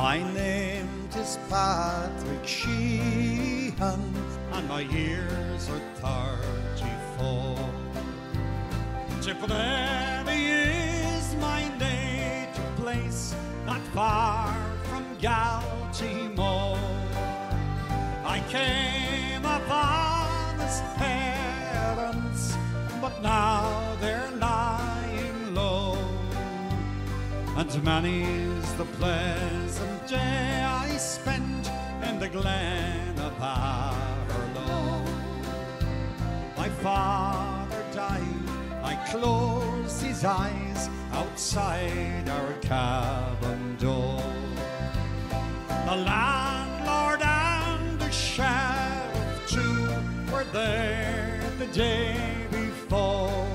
My name is Patrick Sheehan, and my years are 34. Tipperary is my native place, not far from Galtymore. I came of honest parents, but now they're lying low. And many's the pleasant day I spent in the glen of Harlow. My father died, I closed his eyes outside our cabin door. The landlord and the sheriff too were there the day before.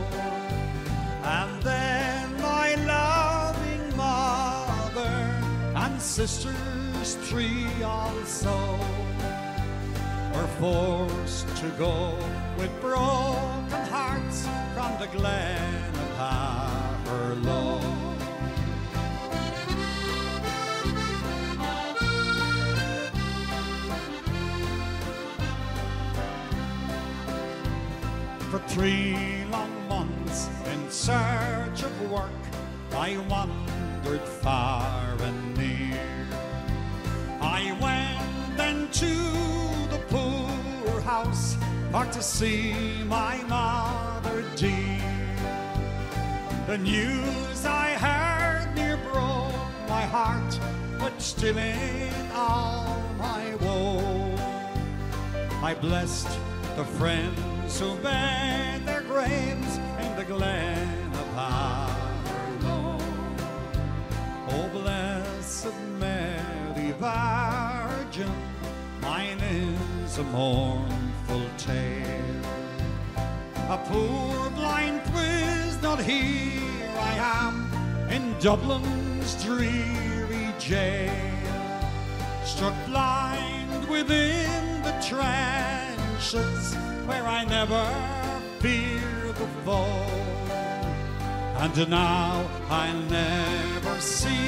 And then my loving mother and sisters three also were forced to go with broken hearts from the glen of Harlow. For 3 long months in search of work, I wandered far and near. I went then to the poorhouse for to see my mother dear. The news I heard near broke my heart, but still in all my woe, I blessed the friends who buried their graves in the glen of Harlow. Oh, blessed Mary Virgin, mine is a mournful tale. A poor blind prisoner, here I am in Dublin's dreary jail, struck blind within the trenches where I never feared the foe. And now I'll never see